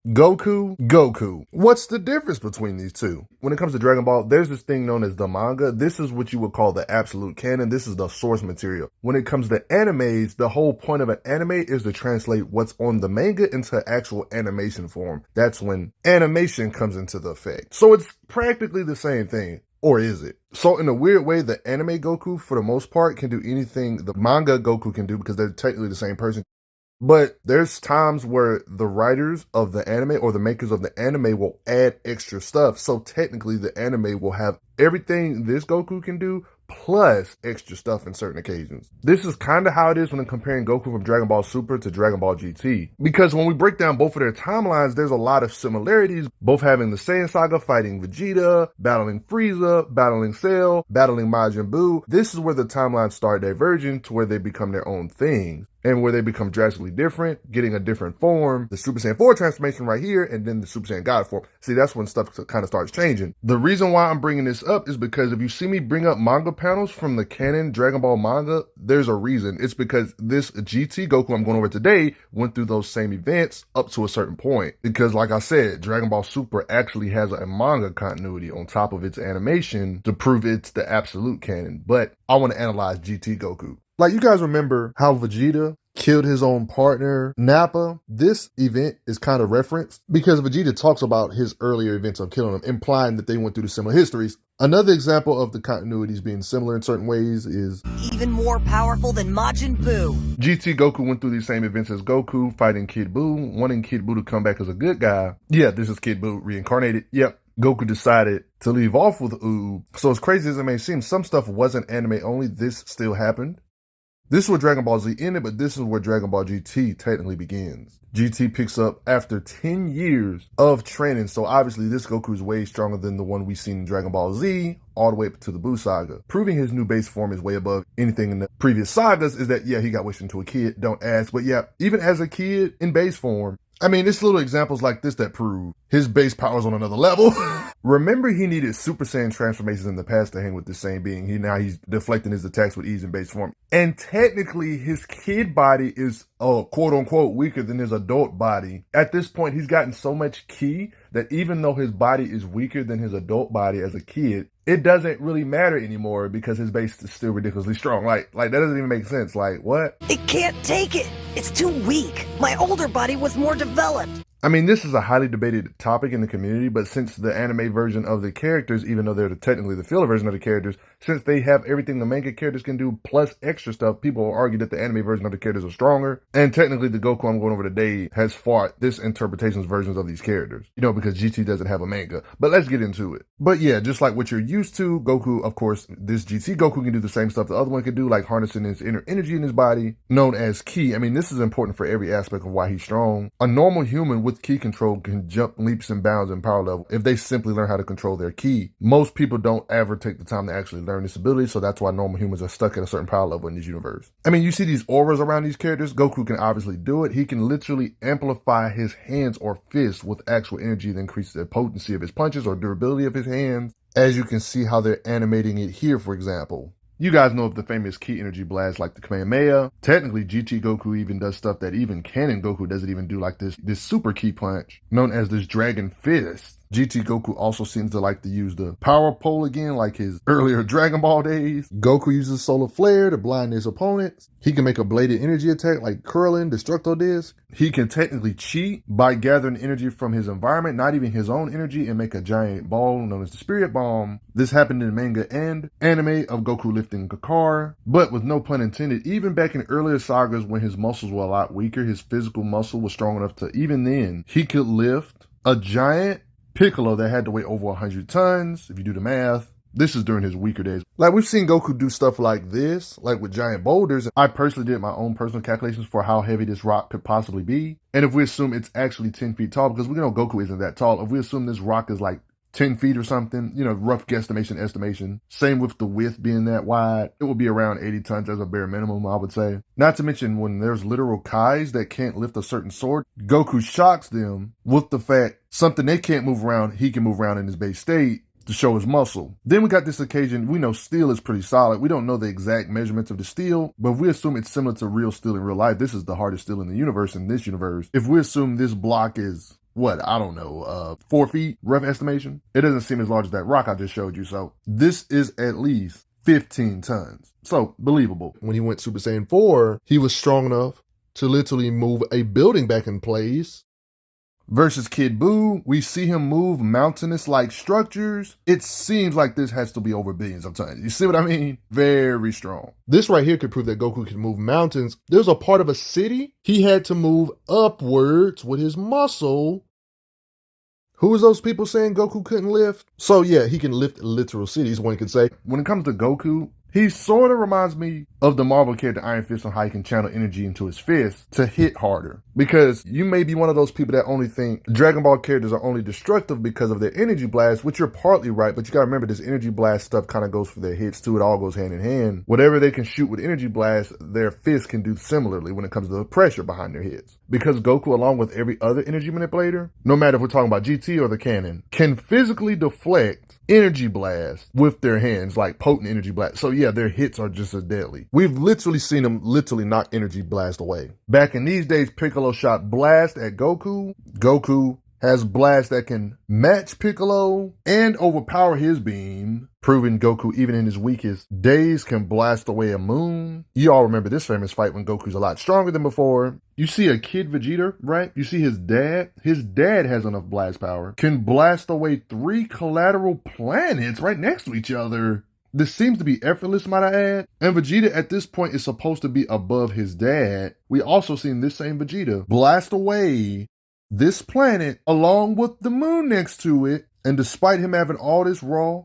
Goku. What's the difference between these two? When it comes to Dragon Ball, there's this thing known as the manga. This is what you would call the absolute canon. This is the source material. When it comes to animes, the whole point of an anime is to translate what's on the manga into actual animation form. That's when animation comes into the effect. So it's practically the same thing. Or is it? So in a weird way, the anime Goku, for the most part, can do anything the manga Goku can do because they're technically the same person. But there's times where the writers of the anime or the makers of the anime will add extra stuff. So technically the anime will have everything this Goku can do plus extra stuff in certain occasions. This is kind of how it is when I'm comparing Goku from Dragon Ball Super to Dragon Ball GT. Because when we break down both of their timelines, there's a lot of similarities, both having the Saiyan saga, fighting Vegeta, battling Frieza, battling Cell, battling Majin Buu. This is where the timelines start diverging to where they become their own things. And where they become drastically different, getting a different form, the Super Saiyan 4 transformation right here, and then the Super Saiyan God form. See, that's when stuff kind of starts changing. The reason why I'm bringing this up is because if you see me bring up manga panels from the canon Dragon Ball manga, there's a reason. It's because this GT Goku I'm going over today went through those same events up to a certain point. Because like I said, Dragon Ball Super actually has a manga continuity on top of its animation to prove it's the absolute canon. But I want to analyze GT Goku. Like, you guys remember how Vegeta killed his own partner, Nappa? This event is kind of referenced because Vegeta talks about his earlier events of killing him, implying that they went through the similar histories. Another example of the continuities being similar in certain ways is even more powerful than Majin Buu. GT Goku went through these same events as Goku, fighting Kid Buu, wanting Kid Buu to come back as a good guy. Yeah, this is Kid Buu reincarnated. Yep. Goku decided to leave off with Oob. So as crazy as it may seem, some stuff wasn't anime only. This still happened. This is where Dragon Ball Z ended, but this is where Dragon Ball GT technically begins. GT picks up after 10 years of training, so obviously this Goku is way stronger than the one we've seen in Dragon Ball Z, all the way up to the Buu saga. Proving his new base form is way above anything in the previous sagas is that, yeah, he got wished into a kid, don't ask, but yeah, even as a kid in base form, I mean, it's little examples like this that prove his base power's on another level. Remember, he needed Super Saiyan transformations in the past to hang with the same being. Now he's deflecting his attacks with ease in base form. And technically, his kid body is, quote unquote, weaker than his adult body. At this point, he's gotten so much ki that even though his body is weaker than his adult body as a kid, it doesn't really matter anymore because his base is still ridiculously strong. Like that doesn't even make sense. Like, what? It can't take it. It's too weak. My older body was more developed. I mean, this is a highly debated topic in the community, but since the anime version of the characters, even though they're technically the filler version of the characters, since they have everything the manga characters can do plus extra stuff, people will argue that the anime version of the characters are stronger. And technically, the Goku I'm going over today has fought this interpretation's versions of these characters, because GT doesn't have a manga. But let's get into it. But yeah, just like what you're used to, Goku, of course, this GT Goku can do the same stuff the other one can do, like harnessing his inner energy in his body, known as ki. I mean, this is important for every aspect of why he's strong. A normal human with ki control can jump leaps and bounds in power level if they simply learn how to control their ki. Most people don't ever take the time to actually learn this ability, so that's why normal humans are stuck at a certain power level in this universe. I mean, you see these auras around these characters. Goku can obviously do it. He can literally amplify his hands or fists with actual energy that increases the potency of his punches or durability of his hands, as you can see how they're animating it here, for example. You guys know of the famous ki energy blast like the Kamehameha. Technically, GT Goku even does stuff that even canon Goku doesn't even do, like this super ki punch, known as this Dragon Fist. GT Goku also seems to like to use the power pole again, like his earlier Dragon Ball days. Goku uses Solar Flare to blind his opponents. He can make a bladed energy attack like Curling, Destructo Disc. He can technically cheat by gathering energy from his environment, not even his own energy, and make a giant ball known as the Spirit Bomb. This happened in the manga and anime of Goku lifting Kakar, but with no pun intended, even back in earlier sagas when his muscles were a lot weaker, his physical muscle was strong enough to, even then, he could lift a giant Piccolo that had to weigh over 100 tons, if you do the math. This is during his weaker days. Like, we've seen Goku do stuff like this, like with giant boulders. I personally did my own personal calculations for how heavy this rock could possibly be. And if we assume it's actually 10 feet tall, because we know Goku isn't that tall, if we assume this rock is like 10 feet or something, rough estimation. Same with the width being that wide. It would be around 80 tons as a bare minimum, I would say. Not to mention when there's literal Kais that can't lift a certain sword, Goku shocks them with the fact something they can't move around, he can move around in his base state to show his muscle. Then we got this occasion, we know steel is pretty solid. We don't know the exact measurements of the steel, but if we assume it's similar to real steel in real life, this is the hardest steel in the universe, in this universe. If we assume this block is what, I don't know, 4 feet, rough estimation. It doesn't seem as large as that rock I just showed you. So this is at least 15 tons. So believable. When he went Super Saiyan 4, he was strong enough to literally move a building back in place. Versus Kid Buu, we see him move mountainous-like structures. It seems like this has to be over billions of tons. You see what I mean? Very strong. This right here could prove that Goku can move mountains. There's a part of a city he had to move upwards with his muscle. Who was those people saying Goku couldn't lift? So yeah, he can lift literal cities, one could say. When it comes to Goku, he sort of reminds me of the Marvel character Iron Fist on how he can channel energy into his fist to hit harder. Because you may be one of those people that only think Dragon Ball characters are only destructive because of their energy blast, which you're partly right, but you gotta remember this energy blast stuff kind of goes for their hits too. It all goes hand in hand. Whatever they can shoot with energy blast, their fists can do similarly when it comes to the pressure behind their hits. Because Goku, along with every other energy manipulator, no matter if we're talking about GT or the canon, can physically deflect energy blast with their hands, like potent energy blast. So yeah, their hits are just as deadly. We've literally seen them literally knock energy blast away. Back in these days, Piccolo shot blast at Goku. Goku has blast that can match Piccolo and overpower his beam, proving Goku, even in his weakest days, can blast away a moon. You all remember this famous fight when Goku's a lot stronger than before. You see a kid Vegeta, right? You see his dad. His dad has enough blast power, can blast away 3 collateral planets right next to each other. This seems to be effortless, might I add. And Vegeta at this point is supposed to be above his dad. We also seen this same Vegeta blast away this planet along with the moon next to it. And despite him having all this raw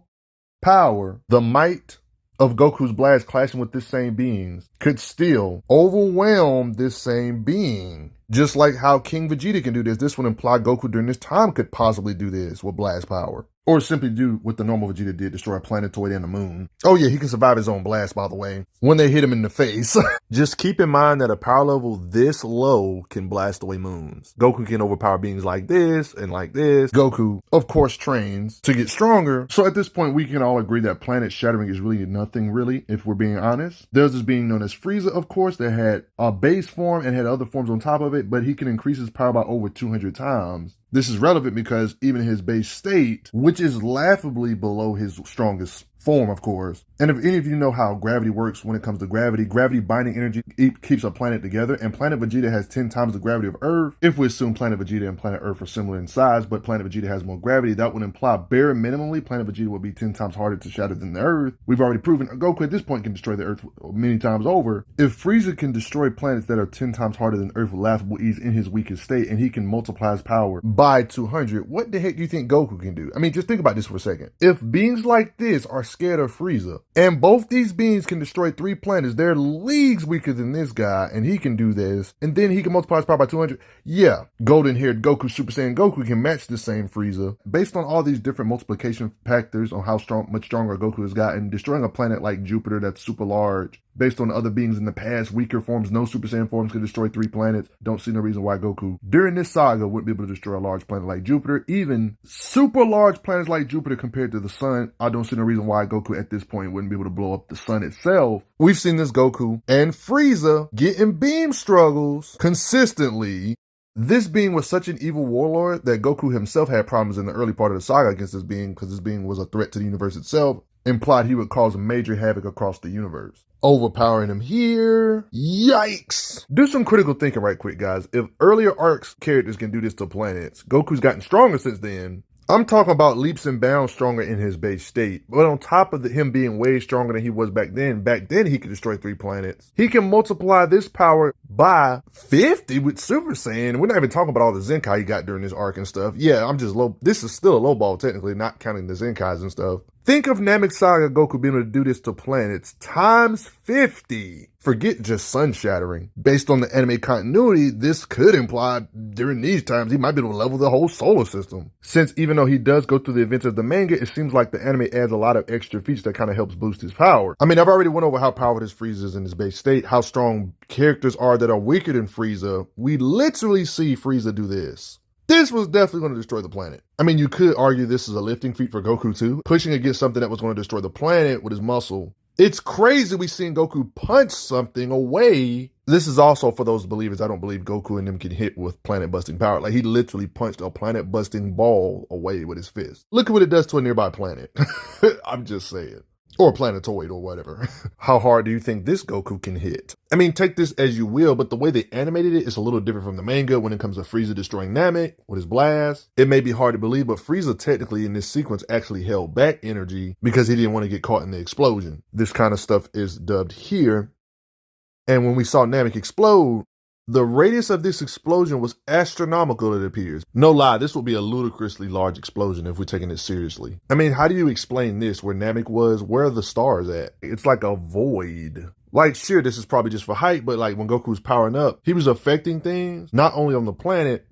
power, the might of Goku's blast clashing with this same beings could still overwhelm this same being. Just like how King Vegeta can do this, this would imply Goku during this time could possibly do this with blast power. Or simply do what the normal Vegeta did, destroy a planetoid and the moon. Oh yeah, he can survive his own blast, by the way, when they hit him in the face. Just keep in mind that a power level this low can blast away moons. Goku can overpower beings like this and like this. Goku, of course, trains to get stronger. So at this point, we can all agree that planet shattering is really nothing, really, if we're being honest. There's this being known as Frieza, of course, that had a base form and had other forms on top of it, but he can increase his power by over 200 times. This is relevant because even his base state, which is laughably below his strongest form, of course. And if any of you know how gravity works when it comes to gravity binding energy keeps a planet together, and planet Vegeta has 10 times the gravity of Earth. If we assume planet Vegeta and planet Earth are similar in size, but planet Vegeta has more gravity, that would imply bare minimally planet Vegeta would be 10 times harder to shatter than the Earth. We've already proven Goku at this point can destroy the Earth many times over. If Frieza can destroy planets that are 10 times harder than Earth with laughable ease in his weakest state, and he can multiply his power by 200, what the heck do you think Goku can do? I mean, just think about this for a second. If beings like this are scared of Frieza, and both these beings can destroy 3 planets, they're leagues weaker than this guy, and he can do this, and then he can multiply his power by 200. Yeah, golden-haired Goku, Super Saiyan Goku can match the same Frieza. Based on all these different multiplication factors on how much stronger Goku has gotten, destroying a planet like Jupiter that's super large, based on other beings in the past, weaker forms, no Super Saiyan forms can destroy 3 planets. Don't see no reason why Goku, during this saga, wouldn't be able to destroy a large planet like Jupiter. Even super large planets like Jupiter compared to the sun, I don't see no reason why Goku at this point wouldn't be able to blow up the sun itself. We've seen this Goku and Frieza get in beam struggles consistently. This being was such an evil warlord that Goku himself had problems in the early part of the saga against this being, because this being was a threat to the universe itself, implied he would cause major havoc across the universe. Overpowering him here. Yikes. Do some critical thinking right quick, guys. If earlier arcs characters can do this to planets, Goku's gotten stronger since then. I'm talking about leaps and bounds stronger in his base state. But on top of him being way stronger than he was back then he could destroy 3 planets. He can multiply this power by 50 with Super Saiyan. We're not even talking about all the Zenkai he got during this arc and stuff. Yeah, I'm just low. This is still a low ball technically, not counting the Zenkais and stuff. Think of Namek Saga Goku being able to do this to planets times 50. Forget just sun shattering. Based on the anime continuity, this could imply during these times he might be able to level the whole solar system. Since even though he does go through the events of the manga, it seems like the anime adds a lot of extra features that kind of helps boost his power. I mean, I've already went over how powerful his Frieza is in his base state, how strong characters are that are weaker than Frieza. We literally see Frieza do this. This was definitely going to destroy the planet. I mean, you could argue this is a lifting feat for Goku too, pushing against something that was going to destroy the planet with his muscle. It's crazy we seen Goku punch something away. This is also for those believers. I don't believe Goku and them can hit with planet-busting power. Like, he literally punched a planet-busting ball away with his fist. Look at what it does to a nearby planet. I'm just saying. Or a planetoid or whatever. How hard do you think this Goku can hit? I mean, take this as you will, but the way they animated it is a little different from the manga when it comes to Frieza destroying Namek with his blast. It may be hard to believe, but Frieza technically in this sequence actually held back energy because he didn't want to get caught in the explosion. This kind of stuff is dubbed here. And when we saw Namek explode, the radius of this explosion was astronomical, it appears. No lie, this will be a ludicrously large explosion if we're taking it seriously. I mean, how do you explain this? Where Namek was, where are the stars at? It's like a void. Like, sure, this is probably just for hype, but like when Goku was powering up, he was affecting things, not only on the planet,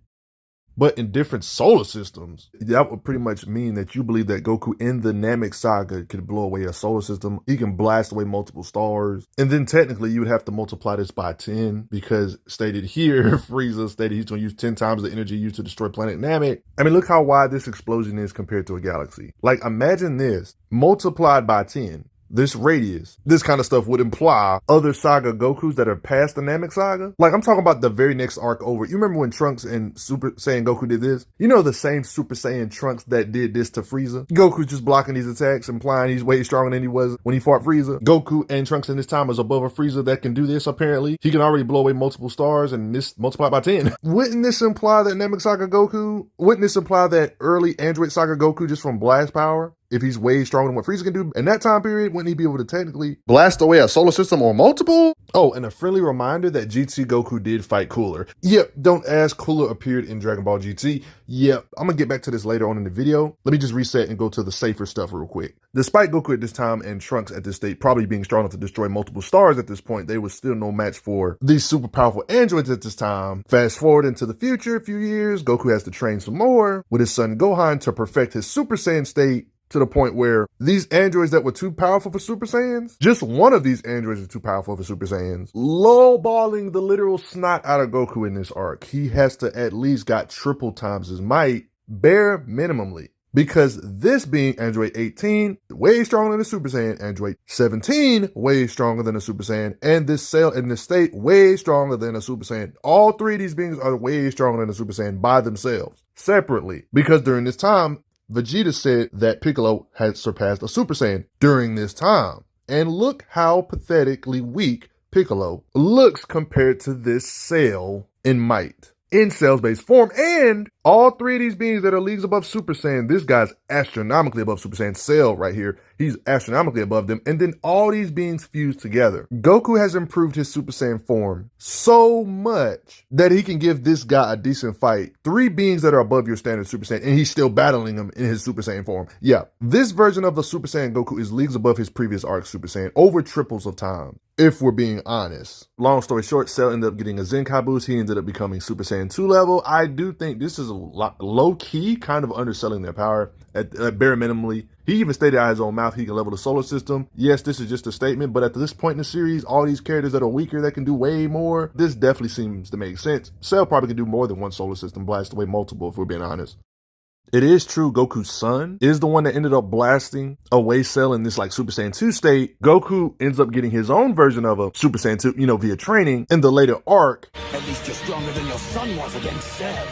but in different solar systems. That would pretty much mean that you believe that Goku in the Namek saga could blow away a solar system. He can blast away multiple stars. And then technically you would have to multiply this by 10 because stated here, Frieza stated he's going to use 10 times the energy used to destroy planet Namek. I mean, look how wide this explosion is compared to a galaxy. Like, imagine this multiplied by 10. This radius, this kind of stuff would imply other saga Gokus that are past the Namek saga. Like, I'm talking about the very next arc over. You remember when Trunks and Super Saiyan Goku did this? You know, the same Super Saiyan Trunks that did this to Frieza? Goku's just blocking these attacks, implying he's way stronger than he was when he fought Frieza. Goku and Trunks in this time is above a Frieza that can do this, apparently. He can already blow away multiple stars and this multiplied by 10. Wouldn't this imply that Namek saga Goku? Wouldn't this imply that early Android saga Goku just from blast power? If he's way stronger than what Frieza can do in that time period, wouldn't he be able to technically blast away a solar system or multiple? Oh, and a friendly reminder that GT Goku did fight Cooler. Yep, don't ask, Cooler appeared in Dragon Ball GT. Yep, I'm gonna get back to this later on in the video. Let me just reset and go to the safer stuff real quick. Despite Goku at this time and Trunks at this state probably being strong enough to destroy multiple stars at this point, they were still no match for these super powerful androids at this time. Fast forward into the future a few years, Goku has to train some more with his son Gohan to perfect his Super Saiyan state, to the point where these androids that were too powerful for Super Saiyans, just one of these androids is too powerful for Super Saiyans, lowballing the literal snot out of Goku in this arc. He has to at least got triple times his might, bare minimally. Because this being Android 18, way stronger than a Super Saiyan, Android 17, way stronger than a Super Saiyan, and this cell in this state, way stronger than a Super Saiyan. All three of these beings are way stronger than a Super Saiyan by themselves, separately. Because during this time, Vegeta said that Piccolo had surpassed a Super Saiyan during this time. And look how pathetically weak Piccolo looks compared to this Cell in might. In Cell's base form, and all three of these beings that are leagues above Super Saiyan, this guy's astronomically above Super Saiyan. Cell right here, he's astronomically above them, and then all these beings fused together. Goku has improved his Super Saiyan form so much that he can give this guy a decent fight. Three beings that are above your standard Super Saiyan, and he's still battling them in his Super Saiyan form. Yeah, this version of the Super Saiyan Goku is leagues above his previous arc Super Saiyan, over triples of time, if we're being honest. Long story short, Cell ended up getting a Zenkai boost. He ended up becoming Super Saiyan 2 level. I do think this is a low-key kind of underselling their power at bare minimally. He even stated out his own mouth he can level the solar system. Yes, this is just a statement, but at this point in the series, all these characters that are weaker that can do way more, this definitely seems to make sense. Cell probably can do more than one solar system, blast away multiple, if we're being honest. It is true Goku's son is the one that ended up blasting away Cell in this like Super Saiyan 2 state. Goku ends up getting his own version of a Super Saiyan 2, via training in the later arc. At least you're stronger than your son was against Cell.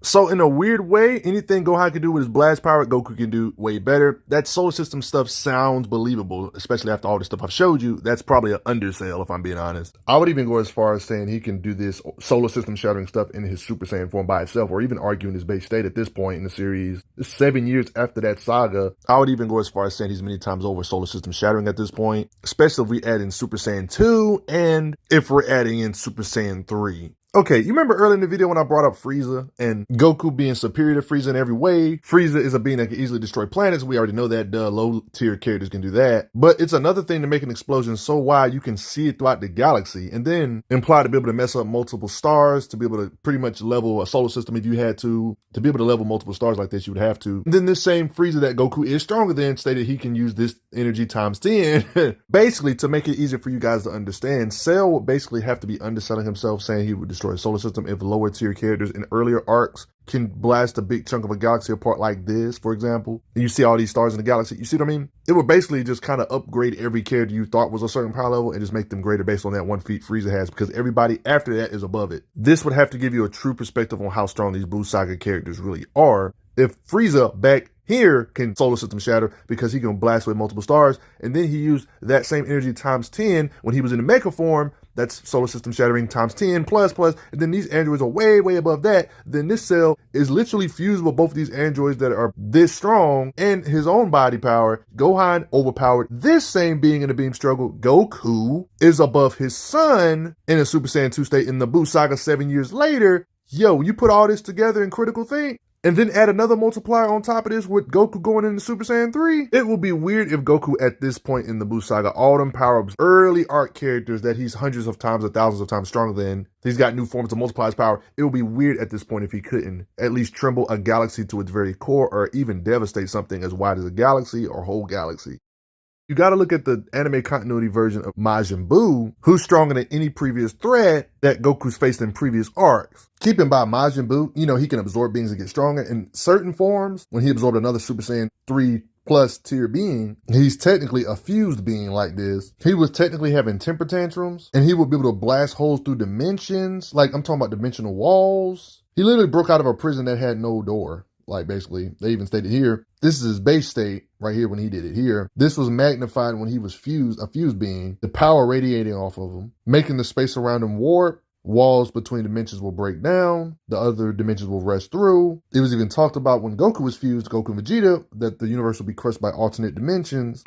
So in a weird way, anything Gohan can do with his blast power, Goku can do way better. That solar system stuff sounds believable, especially after all the stuff I've showed you. That's probably an undersell, if I'm being honest. I would even go as far as saying he can do this solar system shattering stuff in his Super Saiyan form by itself, or even argue in his base state at this point in the series. 7 years after that saga, I would even go as far as saying he's many times over solar system shattering at this point, especially if we add in Super Saiyan 2 and if we're adding in Super Saiyan 3. Okay, you remember earlier in the video when I brought up Frieza and Goku being superior to Frieza in every way? Frieza is a being that can easily destroy planets. We already know that. Low-tier characters can do that. But it's another thing to make an explosion so wide you can see it throughout the galaxy, and then imply to be able to mess up multiple stars, to be able to pretty much level a solar system if you had to be able to level multiple stars like this, you would have to. And then this same Frieza that Goku is stronger than stated he can use this energy times 10. Basically, to make it easier for you guys to understand, Cell would basically have to be underselling himself, saying he would destroy a solar system if lower tier characters in earlier arcs can blast a big chunk of a galaxy apart like this, for example. And you see all these stars in the galaxy. You see what I mean? It would basically just kind of upgrade every character you thought was a certain power level and just make them greater based on that one feat Frieza has, because everybody after that is above it. This would have to give you a true perspective on how strong these Buu Saga characters really are. If Frieza back here can solar system shatter because he can blast with multiple stars, and then he used that same energy times 10 when he was in the mecha form, that's solar system shattering times 10 plus, and then these androids are way, way above that, then this cell is literally fused with both of these androids that are this strong and his own body power. Gohan overpowered this same being in the beam struggle. Goku is above his son in a Super Saiyan 2 state in the Buu Saga 7 years later. Yo, you put all this together in Critical Think, and then add another multiplier on top of this with Goku going into Super Saiyan 3. It will be weird if Goku at this point in the Buu Saga, all them power-ups, early arc characters that he's hundreds of times or thousands of times stronger than, he's got new forms to multiply his power. It will be weird at this point if he couldn't at least tremble a galaxy to its very core, or even devastate something as wide as a galaxy or whole galaxy. You gotta look at the anime continuity version of Majin Buu, who's stronger than any previous threat that Goku's faced in previous arcs. Keep in mind, Majin Buu, you know, he can absorb beings and get stronger in certain forms. When he absorbed another Super Saiyan 3 plus tier being, he's technically a fused being like this. He was technically having temper tantrums, and he would be able to blast holes through dimensions. Like, I'm talking about dimensional walls. He literally broke out of a prison that had no door. Like, basically, they even stated here, this is his base state right here when he did it here. This was magnified when he was fused, a fused being, the power radiating off of him, making the space around him warp. Walls between dimensions will break down. The other dimensions will rest through. It was even talked about when Goku was fused, Goku and Vegeta, that the universe will be crushed by alternate dimensions.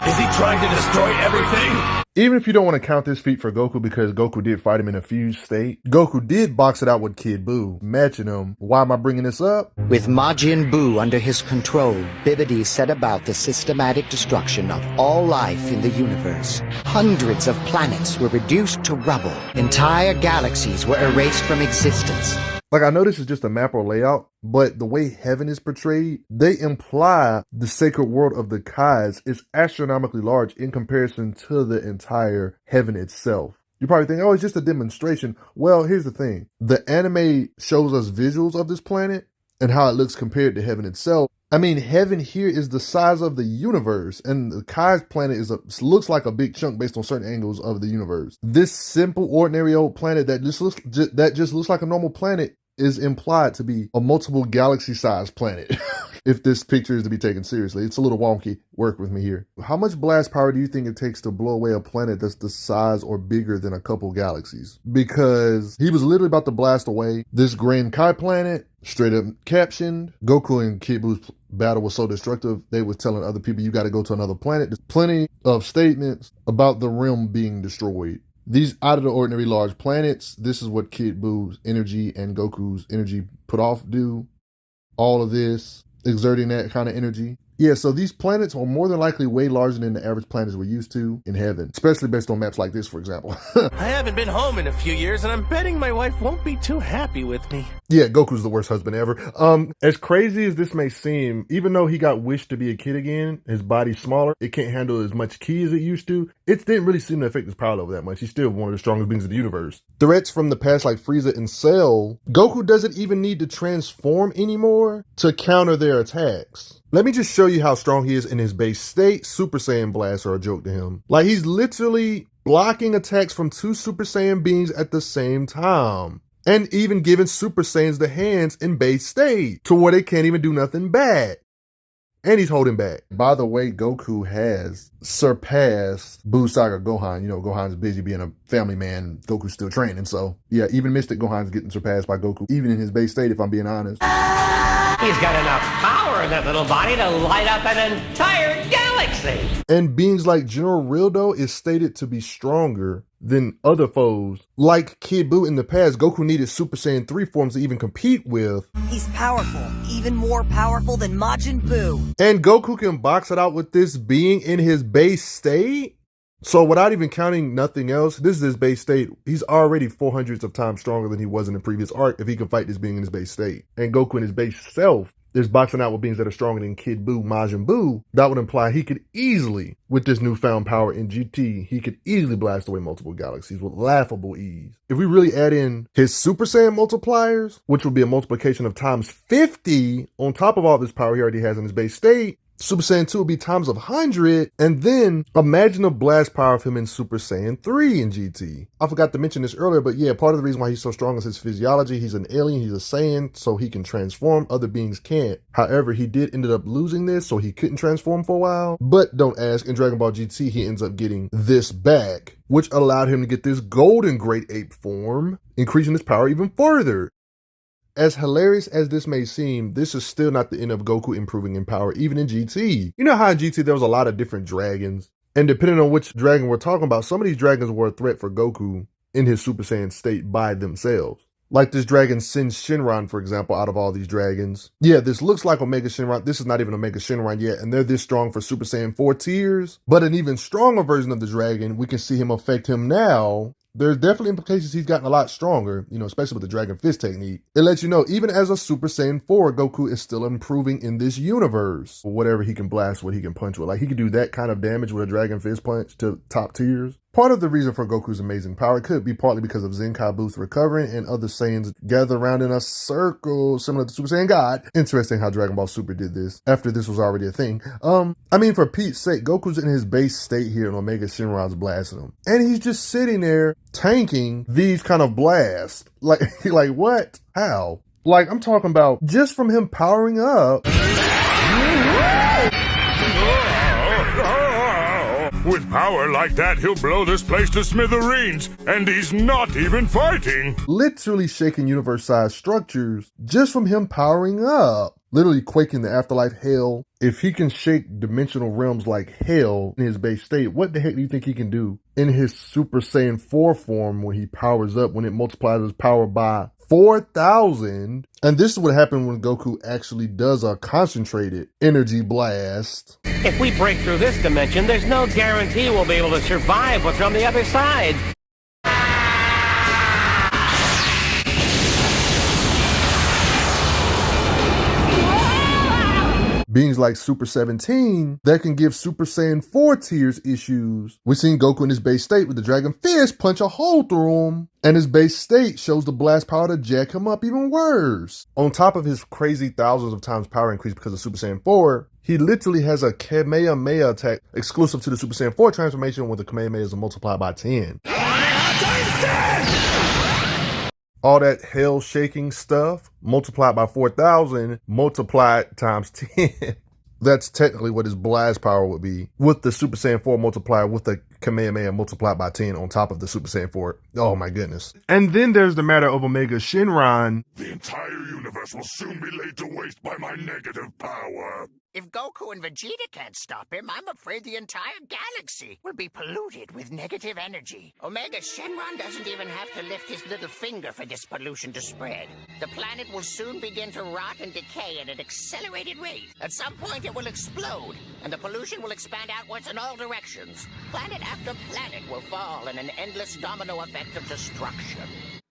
Is he trying to destroy everything? Even if you don't want to count this feat for Goku because Goku did fight him in a fused state, Goku did box it out with Kid Buu, matching him. Why am I bringing this up? With Majin Buu under his control, Bibidi set about the systematic destruction of all life in the universe. Hundreds of planets were reduced to rubble. Entire galaxies were erased from existence. Like, I know this is just a map or layout, but the way heaven is portrayed, they imply the sacred world of the Kais is astronomically large in comparison to the entire heaven itself. You probably think, oh, it's just a demonstration. Well, here's the thing. The anime shows us visuals of this planet and how it looks compared to heaven itself. I mean, heaven here is the size of the universe, and the Kai's planet looks like a big chunk based on certain angles of the universe. This simple, ordinary old planet that just looks like a normal planet is implied to be a multiple galaxy-sized planet. If this picture is to be taken seriously. It's a little wonky. Work with me here. How much blast power do you think it takes to blow away a planet that's the size or bigger than a couple galaxies? Because he was literally about to blast away this Grand Kai planet, straight up captioned. Goku and Kid Buu's battle was so destructive, they was telling other people, you got to go to another planet. There's plenty of statements about the realm being destroyed. These out-of-the-ordinary large planets, this is what Kid Buu's energy and Goku's energy put off do. All of this, exerting that kind of energy. Yeah, so these planets are more than likely way larger than the average planets we're used to in heaven, especially based on maps like this, for example. I haven't been home in a few years, and I'm betting my wife won't be too happy with me. Yeah, Goku's the worst husband ever. As crazy as this may seem, even though he got wished to be a kid again, his body's smaller, it can't handle as much ki as it used to. It didn't really seem to affect his power level that much. He's still one of the strongest beings in the universe. Threats from the past like Frieza and Cell, Goku doesn't even need to transform anymore to counter their attacks. Let me just show you how strong he is in his base state. Super Saiyan blasts are a joke to him. Like, he's literally blocking attacks from two Super Saiyan beings at the same time. And even giving Super Saiyans the hands in base state to where they can't even do nothing bad. And he's holding back. By the way, Goku has surpassed Buu Saga Gohan. You know, Gohan's busy being a family man. Goku's still training. So, yeah, even Mystic Gohan's getting surpassed by Goku, even in his base state, if I'm being honest. He's got enough power in that little body to light up an entire galaxy. And beings like General Rildo is stated to be stronger than other foes. Like Kid Buu in the past, Goku needed Super Saiyan 3 forms to even compete with. He's powerful, even more powerful than Majin Buu. And Goku can box it out with this being in his base state? So without even counting nothing else, this is his base state. He's already 400s of times stronger than he was in the previous arc if he can fight this being in his base state. And Goku in his base self is boxing out with beings that are stronger than Kid Buu, Majin Buu, that would imply he could easily, with this newfound power in GT, he could easily blast away multiple galaxies with laughable ease. If we really add in his Super Saiyan multipliers, which would be a multiplication of times 50 on top of all this power he already has in his base state, Super Saiyan 2 would be times of 100, and then imagine a blast power of him in Super Saiyan 3 in GT. I forgot to mention this earlier, but yeah, part of the reason why he's so strong is his physiology. He's an alien, he's a Saiyan, so he can transform, other beings can't. However, he did end up losing this, so he couldn't transform for a while. But don't ask, in Dragon Ball GT, he ends up getting this back, which allowed him to get this golden great ape form, increasing his power even further. As hilarious as this may seem, this is still not the end of Goku improving in power, even in GT. You know how in GT there was a lot of different dragons? And depending on which dragon we're talking about, some of these dragons were a threat for Goku in his Super Saiyan state by themselves. Like this dragon Sin Shinron, for example, out of all these dragons. Yeah, this looks like Omega Shinron. This is not even Omega Shinron yet, and they're this strong for Super Saiyan 4 tiers. But an even stronger version of the dragon, we can see him affect him now. There's definitely implications he's gotten a lot stronger, you know, especially with the Dragon Fist technique. It lets you know, even as a Super Saiyan 4, Goku is still improving in this universe. Whatever he can blast with, he can punch with. Like, he can do that kind of damage with a Dragon Fist punch to top tiers. Part of the reason for Goku's amazing power could be partly because of Zenkai Boost recovering and other Saiyans gather around in a circle similar to Super Saiyan God. Interesting how Dragon Ball Super did this after this was already a thing. I mean, for Pete's sake, Goku's in his base state here and Omega Shinron's blasting him. And he's just sitting there tanking these kind of blasts. Like what? How? Like, I'm talking about just from him powering up. With power like that, he'll blow this place to smithereens, and he's not even fighting. Literally shaking universe-sized structures just from him powering up. Literally quaking the afterlife hell. If he can shake dimensional realms like hell in his base state, what the heck do you think he can do in his Super Saiyan 4 form when he powers up, when it multiplies his power by 4,000? And this is what happened when Goku actually does a concentrated energy blast. If we break through this dimension, there's no guarantee we'll be able to survive what's on the other side. Beings like Super 17 that can give Super Saiyan 4 tiers issues. We've seen Goku in his base state with the Dragon Fist punch a hole through him. And his base state shows the blast power to jack him up even worse. On top of his crazy thousands of times power increase because of Super Saiyan 4, he literally has a Kamehameha attack exclusive to the Super Saiyan 4 transformation where the Kamehameha is multiplied by 10. All that hell shaking stuff multiplied by 4,000 multiplied times 10. That's technically what his blast power would be with the Super Saiyan 4 multiplier with the Kamehameha multiplied by 10 on top of the Super Saiyan 4. Oh my goodness. And then there's the matter of Omega Shinron. The entire universe will soon be laid to waste by my negative power. If Goku and Vegeta can't stop him, I'm afraid the entire galaxy will be polluted with negative energy. Omega Shenron doesn't even have to lift his little finger for this pollution to spread. The planet will soon begin to rot and decay at an accelerated rate. At some point, it will explode, and the pollution will expand outwards in all directions. Planet after planet will fall in an endless domino effect of destruction.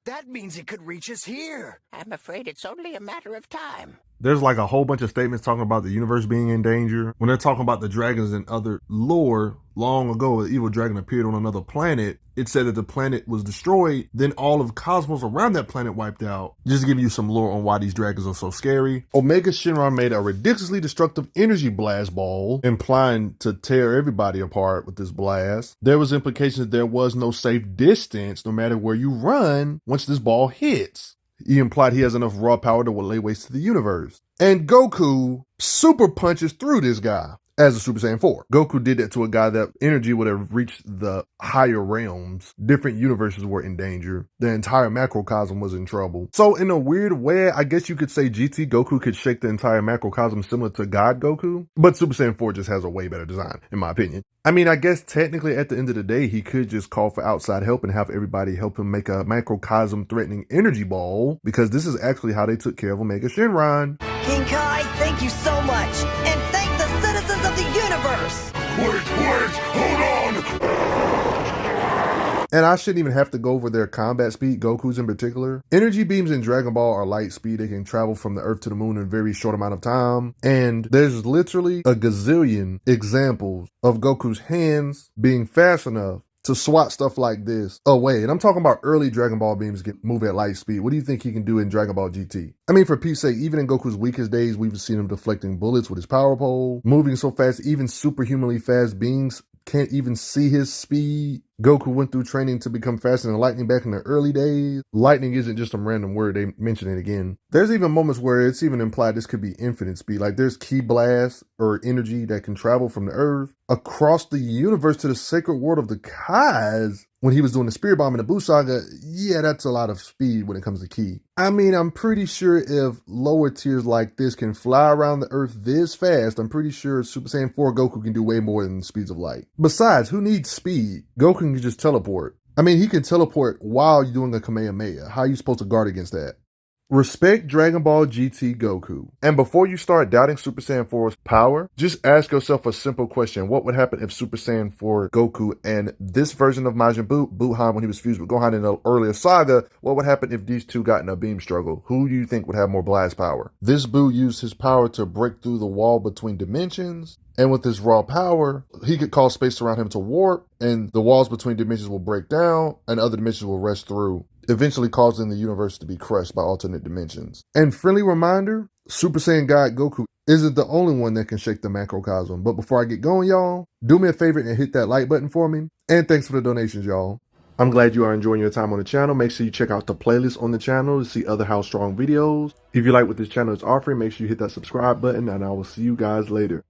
That means it could reach us here. I'm afraid it's only a matter of time. There's like a whole bunch of statements talking about the universe being in danger. When they're talking about the dragons and other lore, long ago, an evil dragon appeared on another planet. It said that the planet was destroyed, then all of cosmos around that planet wiped out. Just to give you some lore on why these dragons are so scary. Omega Shinron made a ridiculously destructive energy blast ball, implying to tear everybody apart with this blast. There was implication that there was no safe distance, no matter where you run, once this ball hits. He implied he has enough raw power to lay waste to the universe. And Goku super punches through this guy as a Super Saiyan 4. Goku did that to a guy that energy would have reached the higher realms. Different universes were in danger. The entire macrocosm was in trouble. So in a weird way, I guess you could say GT Goku could shake the entire macrocosm similar to God Goku. But Super Saiyan 4 just has a way better design, in my opinion. I mean, I guess technically at the end of the day, he could just call for outside help and have everybody help him make a macrocosm-threatening energy ball, because this is actually how they took care of Omega Shinron. King Kai, thank you so much. And thank the citizens of the universe. Wait, hold on! And I shouldn't even have to go over their combat speed, Goku's in particular. Energy beams in Dragon Ball are light speed. They can travel from the Earth to the moon in a very short amount of time. And there's literally a gazillion examples of Goku's hands being fast enough to swat stuff like this away. And I'm talking about early Dragon Ball beams move at light speed. What do you think he can do in Dragon Ball GT? I mean, for Pete's sake, even in Goku's weakest days, we've seen him deflecting bullets with his power pole, moving so fast, even superhumanly fast beings can't even see his speed. Goku went through training to become faster than lightning back in the early days. Lightning isn't just some random word, they mention it again. There's even moments where it's even implied this could be infinite speed. Like there's ki blast or energy that can travel from the Earth across the universe to the sacred world of the Kais. When he was doing the Spirit Bomb in the Buu saga, yeah, that's a lot of speed when it comes to ki. I mean, I'm pretty sure if lower tiers like this can fly around the Earth this fast, I'm pretty sure Super Saiyan 4 Goku can do way more than the speeds of light. Besides, who needs speed? Goku can just teleport. I mean, he can teleport while you're doing a Kamehameha. How are you supposed to guard against that? Respect Dragon Ball GT Goku. And before you start doubting Super Saiyan 4's power, just ask yourself a simple question. What would happen if Super Saiyan 4 Goku and this version of Majin Buu, Buuhan when he was fused with Gohan in the earlier saga, what would happen if these two got in a beam struggle? Who do you think would have more blast power? This Buu used his power to break through the wall between dimensions. And with his raw power, he could cause space around him to warp, and the walls between dimensions will break down, and other dimensions will rush through, eventually causing the universe to be crushed by alternate dimensions. And friendly reminder, Super Saiyan God Goku isn't the only one that can shake the macrocosm. But before I get going, y'all, do me a favor and hit that like button for me. And thanks for the donations, y'all. I'm glad you are enjoying your time on the channel. Make sure you check out the playlist on the channel to see other How Strong videos. If you like what this channel is offering, make sure you hit that subscribe button, and I will see you guys later.